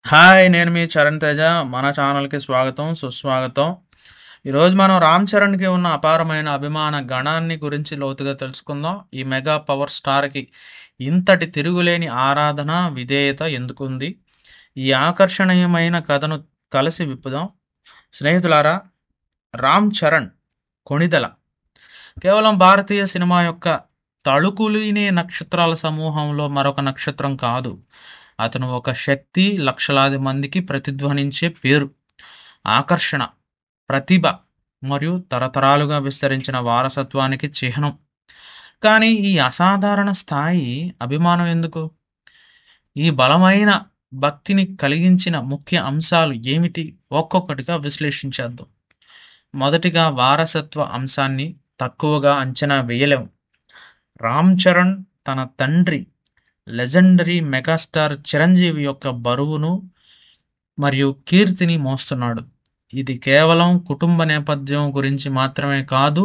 Hi! నేను మీ చరణ్ తేజ. మన ఛానల్‌కి స్వాగతం, సుస్వాగతం. ఈరోజు మనం రామ్ చరణ్‌కి ఉన్న అపారమైన అభిమాన గణాన్ని గురించి లోతుగా తెలుసుకుందాం. ఈ మెగా పవర్ స్టార్‌కి ఇంతటి తిరుగులేని ఆరాధన, విధేయత ఎందుకుంది? ఈ ఆకర్షణీయమైన కథను కలిసి విప్పుదాం. స్నేహితులారా, రామ్ చరణ్ 'కొణిదెల' కేవలం భారతీయ సినిమా యొక్క తళుకులీనే నక్షత్రాల సమూహంలో మరొక నక్షత్రం కాదు. అతను ఒక శక్తి, లక్షలాది మందికి ప్రతిధ్వనించే పేరు, ఆకర్షణ, ప్రతిభ మరియు తరతరాలుగా విస్తరించిన వారసత్వానికి చిహ్నం. కానీ ఈ అసాధారణ స్థాయి అభిమానం ఎందుకు? ఈ బలమైన భక్తిని కలిగించిన ముఖ్య అంశాలు ఏమిటి? ఒక్కొక్కటిగా విశ్లేషించేద్దాం. మొదటిగా వారసత్వ అంశాన్ని తక్కువగా అంచనా వేయలేం. రామ్ చరణ్ తన తండ్రి లెజెండరీ మెగాస్టార్ చిరంజీవి యొక్క బరువును మరియు కీర్తిని మోస్తున్నాడు. ఇది కేవలం కుటుంబ నేపథ్యం గురించి మాత్రమే కాదు,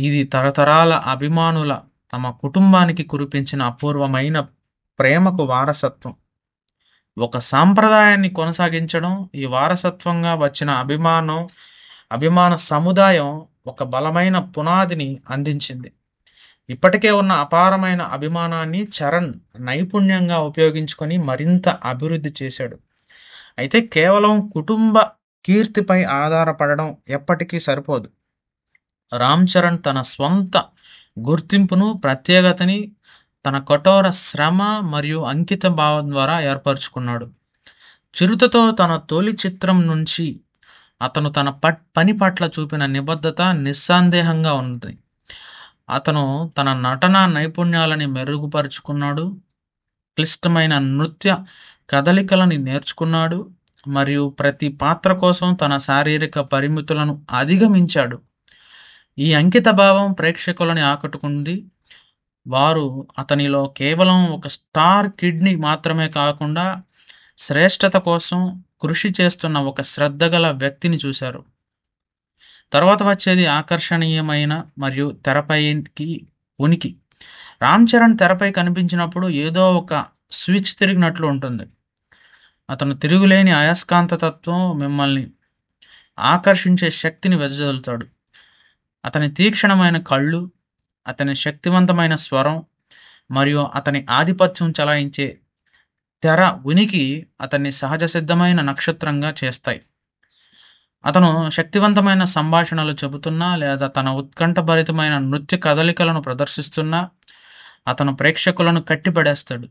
ఇది తరతరాల అభిమానుల తమ కుటుంబానికి కురిపించిన అపూర్వమైన ప్రేమకు వారసత్వం. ఒక సాంప్రదాయాన్ని కొనసాగించడం, ఈ వారసత్వంగా వచ్చిన అభిమాన సముదాయం ఒక బలమైన పునాదిని అందించింది. ఇప్పటికే ఉన్న అపారమైన అభిమానాన్ని చరణ్ నైపుణ్యంగా ఉపయోగించుకొని మరింత అభివృద్ధి చేశాడు. అయితే కేవలం కుటుంబ కీర్తిపై ఆధారపడడం ఎప్పటికీ సరిపోదు. రామ్ చరణ్ తన స్వంత గుర్తింపును, ప్రత్యేకతని తన కఠోర శ్రమ మరియు అంకిత భావం ద్వారా ఏర్పరచుకున్నాడు. చిరుతతో తన తొలి చిత్రం నుంచి అతను తన పని పట్ల చూపిన నిబద్ధత నిస్సందేహంగా ఉంది. అతను తన నటనా నైపుణ్యాలని మెరుగుపరుచుకున్నాడు, క్లిష్టమైన నృత్య కదలికలని నేర్చుకున్నాడు మరియు ప్రతి పాత్ర కోసం తన శారీరక పరిమితులను అధిగమించాడు. ఈ అంకిత భావం ప్రేక్షకులని ఆకట్టుకుంది. వారు అతనిలో కేవలం ఒక స్టార్ కిడ్‌ని మాత్రమే కాకుండా శ్రేష్టత కోసం కృషి చేస్తున్న ఒక శ్రద్ధగల వ్యక్తిని చూశారు. తర్వాత వచ్చేది ఆకర్షణీయమైన మరియు తెరపైకి ఉనికి. రామ్ చరణ్ తెరపై కనిపించినప్పుడు ఏదో ఒక స్విచ్ తిరిగినట్లు ఉంటుంది. అతను తిరుగులేని అయస్కాంత తత్వం మిమ్మల్ని ఆకర్షించే శక్తిని వెదజల్లుతాడు. అతని తీక్షణమైన కళ్ళు, అతని శక్తివంతమైన స్వరం మరియు అతని ఆధిపత్యం చలాయించే తెర ఉనికి అతన్ని సహజ సిద్ధమైన నక్షత్రంగా చేస్తాయి. అతను శక్తివంతమైన సంభాషణలు చెబుతున్నా లేదా తన ఉత్కంఠభరితమైన నృత్య కదలికలను ప్రదర్శిస్తున్నా అతను ప్రేక్షకులను కట్టిపడేస్తాడు.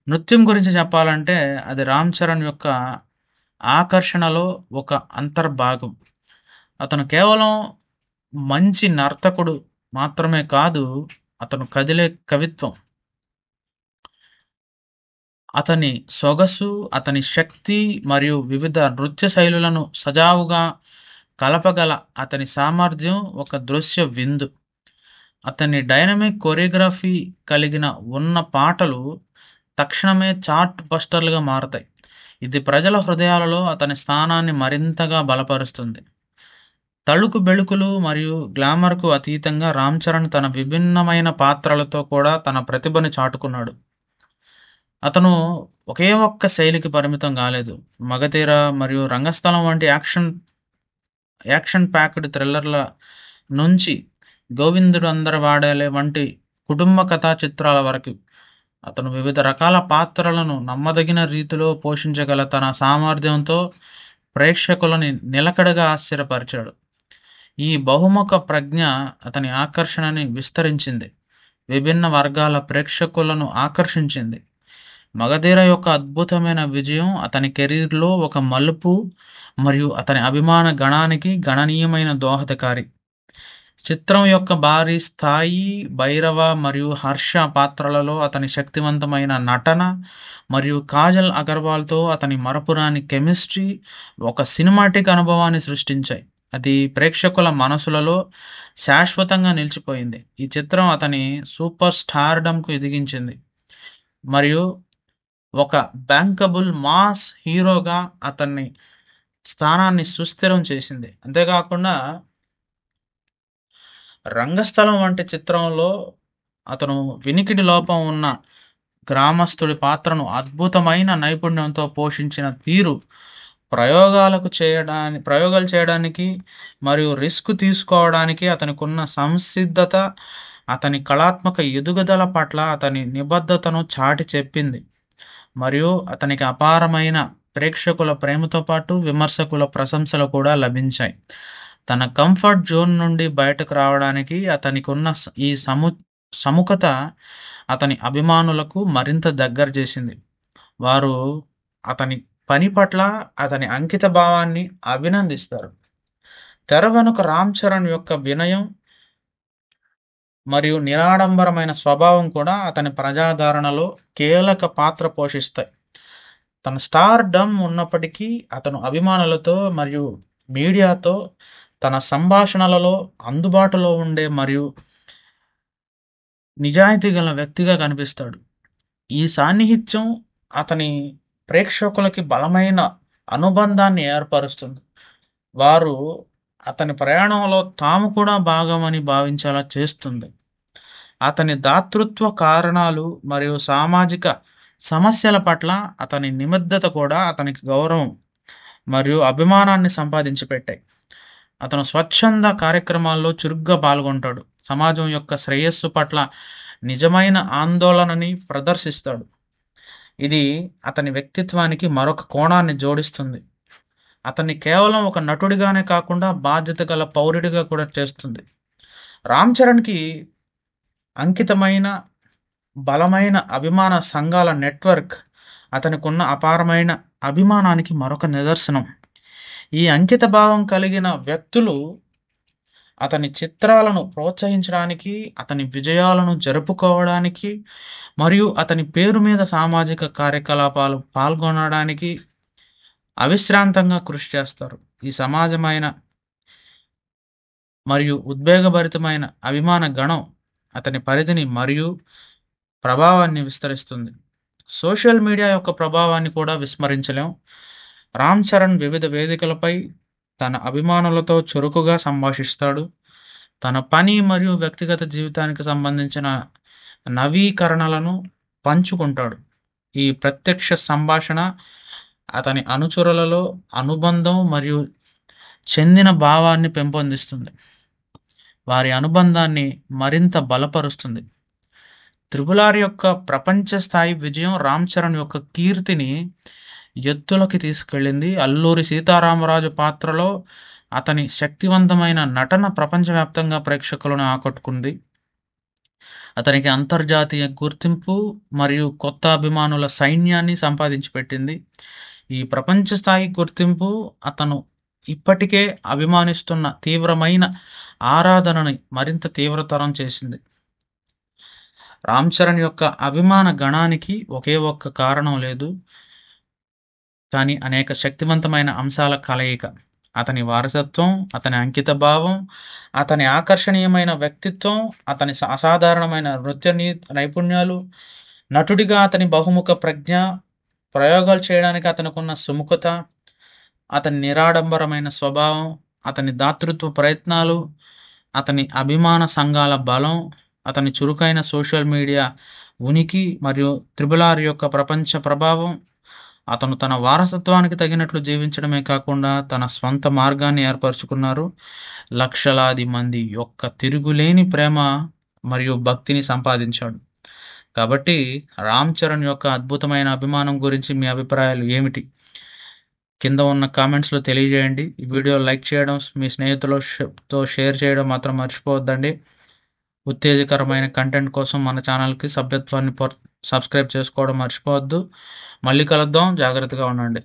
నృత్యం గురించి చెప్పాలంటే అది రామ్ చరణ్ యొక్క ఆకర్షణలో ఒక అంతర్భాగం. అతను కేవలం మంచి నర్తకుడు మాత్రమే కాదు, అతను కదిలే కవిత్వం. అతని సొగసు, అతని శక్తి మరియు వివిధ నృత్య శైలులను సజావుగా కలపగల అతని సామర్థ్యం ఒక దృశ్య విందు. అతని డైనమిక్ కొరియోగ్రఫీ కలిగిన ఉన్న పాటలు తక్షణమే చార్ట్ బస్టర్లుగా మారతాయి. ఇది ప్రజల హృదయాలలో అతని స్థానాన్ని మరింతగా బలపరుస్తుంది. తళుకు బెళుకులు మరియు గ్లామర్కు అతీతంగా రామ్ చరణ్ తన విభిన్నమైన పాత్రలతో కూడా తన ప్రతిభను చాటుకున్నాడు. అతను ఒకే ఒక్క శైలికి పరిమితం కాలేదు. మగధీర మరియు రంగస్థలం వంటి యాక్షన్ ప్యాక్డ్ థ్రిల్లర్ల నుంచి గోవిందుడు అందరవాడేలే వంటి కుటుంబ కథా చిత్రాల వరకు అతను వివిధ రకాల పాత్రలను నమ్మదగిన రీతిలో పోషించగల తన సామర్థ్యంతో ప్రేక్షకులని నిలకడగా ఆశ్చర్యపరిచాడు. ఈ బహుముఖ ప్రజ్ఞ అతని ఆకర్షణని విస్తరించింది, విభిన్న వర్గాల ప్రేక్షకులను ఆకర్షించింది. మగధీర యొక్క అద్భుతమైన విజయం అతని కెరీర్‌లో ఒక మలుపు మరియు అతని అభిమాన గణానికి గణనీయమైన దోహదకారి. చిత్రం యొక్క భారీ స్థాయి, భైరవ మరియు హర్ష పాత్రలలో అతని శక్తివంతమైన నటన మరియు కాజల్ అగర్వాల్‌తో అతని మరపురాని కెమిస్ట్రీ ఒక సినిమాటిక్ అనుభవాన్ని సృష్టించాయి. అది ప్రేక్షకుల మనసులలో శాశ్వతంగా నిలిచిపోయింది. ఈ చిత్రం అతని సూపర్ స్టార్‌డమ్‌కు ఎదిగించింది మరియు ఒక బ్యాంకబుల్ మాస్ హీరోగా అతన్ని స్థానాన్ని సుస్థిరం చేసింది. అంతేకాకుండా రంగస్థలం వంటి చిత్రంలో అతను వినికిడి లోపం ఉన్న గ్రామస్తుడి పాత్రను అద్భుతమైన నైపుణ్యంతో పోషించిన తీరు ప్రయోగాలు చేయడానికి మరియు రిస్క్ తీసుకోవడానికి అతనికున్న సంసిద్ధత, అతని కళాత్మక ఎదుగుదల పట్ల అతని నిబద్ధతను చాటి చెప్పింది. మరియు అతనికి అపారమైన ప్రేక్షకుల ప్రేమతో పాటు విమర్శకుల ప్రశంసలు కూడా లభించాయి. తన కంఫర్ట్ జోన్ నుండి బయటకు రావడానికి అతనికున్న ఈ సముఖత అతని అభిమానులకు మరింత దగ్గర చేసింది. వారు అతని పని పట్ల అతని అంకిత భావాన్ని అభినందిస్తారు. తెర వెనుక రామ్ చరణ్ యొక్క వినయం మరియు నిరాడంబరమైన స్వభావం కూడా అతని ప్రజాదరణలో కీలక పాత్ర పోషిస్తాయి. తన స్టార్‌డమ్ ఉన్నప్పటికీ అతను అభిమానులతో మరియు మీడియాతో తన సంభాషణలలో అందుబాటులో ఉండే మరియు నిజాయితీ గల వ్యక్తిగా కనిపిస్తాడు. ఈ సాన్నిహిత్యం అతని ప్రేక్షకులకి బలమైన అనుబంధాన్ని ఏర్పరుస్తుంది. వారు అతని ప్రయాణంలో తాము కూడా భాగమని భావించేలా చేస్తుంది. అతని దాతృత్వ కారణాలు మరియు సామాజిక సమస్యల పట్ల అతని నిబద్ధత కూడా అతనికి గౌరవం మరియు అభిమానాన్ని సంపాదించి పెట్టాయి. అతను స్వచ్ఛంద కార్యక్రమాల్లో చురుగ్గా పాల్గొంటాడు. సమాజం యొక్క శ్రేయస్సు పట్ల నిజమైన ఆందోళనని ప్రదర్శిస్తాడు. ఇది అతని వ్యక్తిత్వానికి మరొక కోణాన్ని జోడిస్తుంది. అతన్ని కేవలం ఒక నటుడిగానే కాకుండా బాధ్యత గల పౌరుడిగా కూడా చేస్తుంది. రామ్ చరణ్‌కి అంకితమైన బలమైన అభిమాన సంఘాల నెట్వర్క్ అతనికున్న అపారమైన అభిమానానికి మరొక నిదర్శనం. ఈ అంకిత భావం కలిగిన వ్యక్తులు అతని చిత్రాలను ప్రోత్సహించడానికి, అతని విజయాలను జరుపుకోవడానికి మరియు అతని పేరు మీద సామాజిక కార్యకలాపాలు పాల్గొనడానికి అవిశ్రాంతంగా కృషి చేస్తారు. ఈ సమాజమైన మరియు ఉద్వేగభరితమైన అభిమాన గణం అతని పరిధిని మరియు ప్రభావాన్ని విస్తరిస్తుంది. సోషల్ మీడియా యొక్క ప్రభావాన్ని కూడా విస్మరించలేం. రామ్ చరణ్ వివిధ వేదికలపై తన అభిమానులతో చురుకుగా సంభాషిస్తాడు. తన పని మరియు వ్యక్తిగత జీవితానికి సంబంధించిన నవీకరణలను పంచుకుంటాడు. ఈ ప్రత్యక్ష సంభాషణ అతని అనుచరులలో అనుబంధం మరియు చెందిన భావాన్ని పెంపొందిస్తుంది. వారి అనుబంధాన్ని మరింత బలపరుస్తుంది. 'త్రిబుల్ ఆర్' యొక్క ప్రపంచ స్థాయి విజయం రామ్ చరణ్ యొక్క కీర్తిని ఎత్తులకి తీసుకెళ్ళింది. అల్లూరి సీతారామరాజు పాత్రలో అతని శక్తివంతమైన నటన ప్రపంచవ్యాప్తంగా ప్రేక్షకులను ఆకట్టుకుంది. అతనికి అంతర్జాతీయ గుర్తింపు మరియు కొత్త అభిమానుల సైన్యాన్ని సంపాదించి పెట్టింది. ఈ ప్రపంచ స్థాయి గుర్తింపు అతను ఇప్పటికే అభిమానిస్తున్న తీవ్రమైన ఆరాధనని మరింత తీవ్రతరం చేసింది. రామ్ చరణ్ యొక్క అభిమాన గణానికి ఒకే ఒక్క కారణం లేదు, కానీ అనేక శక్తివంతమైన అంశాల కలయిక. అతని వారసత్వం, అతని అంకిత భావం, అతని ఆకర్షణీయమైన వ్యక్తిత్వం, అతని అసాధారణమైన నృత్య నైపుణ్యాలు, నటుడిగా అతని బహుముఖ ప్రజ్ఞ, ప్రయోగాలు చేయడానికి అతనుకున్న సుముఖత, అతని నిరాడంబరమైన స్వభావం, అతని దాతృత్వ ప్రయత్నాలు, అతని అభిమాన సంఘాల బలం, అతని చురుకైన సోషల్ మీడియా ఉనికి మరియు 'త్రిబుల్ ఆర్' యొక్క ప్రపంచ ప్రభావం. అతను తన వారసత్వానికి తగినట్లు జీవించడమే కాకుండా తన స్వంత మార్గాన్ని ఏర్పరచుకున్నారు. లక్షలాది మంది యొక్క తిరుగులేని ప్రేమ మరియు భక్తిని సంపాదించాడు. కాబట్టి రామ్ చరణ్ యొక్క అద్భుతమైన అభిమానం గురించి మీ అభిప్రాయాలు ఏమిటి? కింద ఉన్న కామెంట్స్‌లో తెలియజేయండి. ఈ వీడియో లైక్ చేయడం, మీ స్నేహితులతో షేర్ చేయడం మాత్రం మర్చిపోవద్దండి. ఉత్తేజకరమైన కంటెంట్ కోసం మన ఛానల్‌కి సభ్యత్వాన్ని సబ్స్క్రైబ్ చేసుకోవడం మర్చిపోవద్దు. మళ్ళీ కలుద్దాం. జాగ్రత్తగా ఉండండి.